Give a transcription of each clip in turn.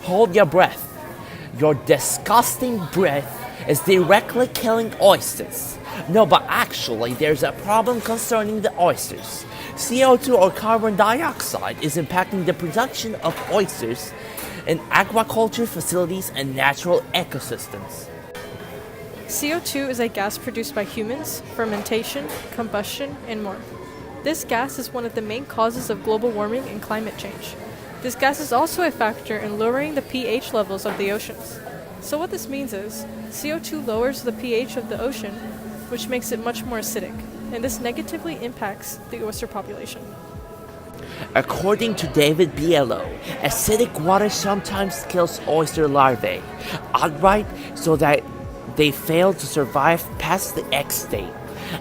Hold your breath. Your disgusting breath is directly killing oysters. No, but actually, there's a problem concerning the oysters. CO2 or carbon dioxide is impacting the production of oysters in aquaculture facilities and natural ecosystems. CO2 is a gas produced by humans, fermentation, combustion, and more. This gas is one of the main causes of global warming and climate change. This gas is also a factor in lowering the pH levels of the oceans. So what this means is, CO2 lowers the pH of the ocean, which makes it much more acidic, and this negatively impacts the oyster population. According to David Bielo, acidic water sometimes kills oyster larvae outright so that they fail to survive past the egg state.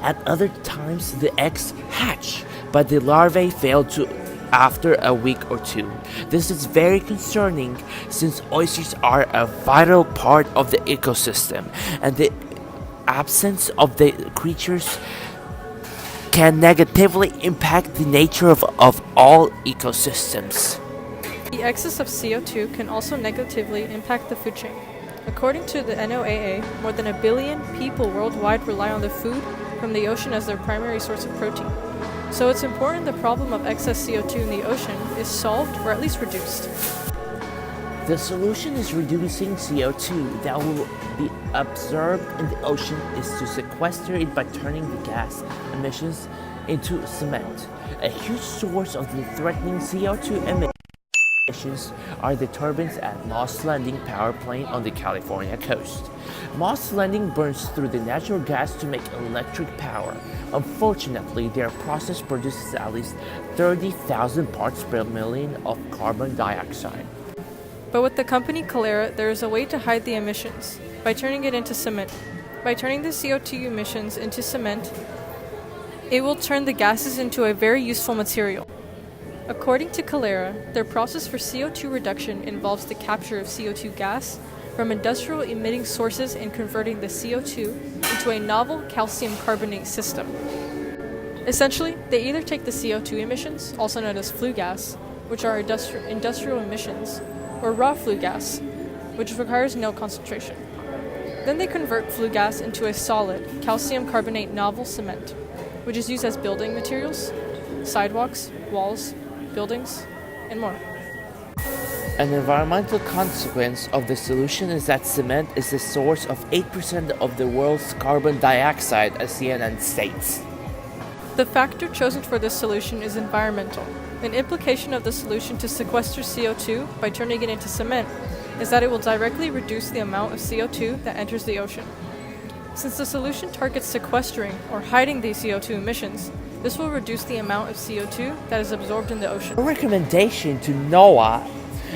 At other times, the eggs hatch, but the larvae fail to after a week or two. This is very concerning since oysters are a vital part of the ecosystem, and the absence of the creatures can negatively impact the nature of all ecosystems. The excess of CO2 can also negatively impact the food chain. According to the NOAA, more than 1 billion people worldwide rely on the food from the ocean as their primary source of protein. So it's important the problem of excess CO2 in the ocean is solved or at least reduced. The solution is reducing CO2 that will be absorbed in the ocean is to sequester it by turning the gas emissions into cement. A huge source of the threatening CO2 emissions are the turbines at Moss Landing power plant on the California coast. Moss Landing burns through the natural gas to make electric power. Unfortunately, their process produces at least 30,000 parts per million of carbon dioxide. But with the company Calera, there is a way to hide the emissions, by turning it into cement. By turning the CO2 emissions into cement, it will turn the gases into a very useful material. According to Calera, their process for CO2 reduction involves the capture of CO2 gas from industrial emitting sources and converting the CO2 into a novel calcium carbonate system. Essentially, they either take the CO2 emissions, also known as flue gas, which are industrial emissions, or raw flue gas, which requires no concentration. Then they convert flue gas into a solid, calcium carbonate novel cement, which is used as building materials, sidewalks, walls, buildings, and more. An environmental consequence of the solution is that cement is the source of 8% of the world's carbon dioxide, as CNN states. The factor chosen for this solution is environmental. An implication of the solution to sequester CO2 by turning it into cement is that it will directly reduce the amount of CO2 that enters the ocean. Since the solution targets sequestering or hiding these CO2 emissions, this will reduce the amount of CO2 that is absorbed in the ocean. A recommendation to NOAA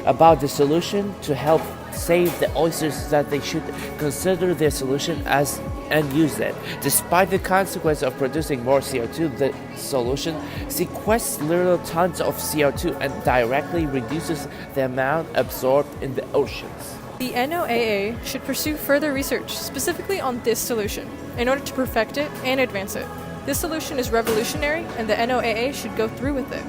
about the solution to help save the oysters is that they should consider their solution as and use it. Despite the consequence of producing more CO2, the solution sequesters little tons of CO2 and directly reduces the amount absorbed in the oceans. The NOAA should pursue further research specifically on this solution in order to perfect it and advance it. This solution is revolutionary and the NOAA should go through with it.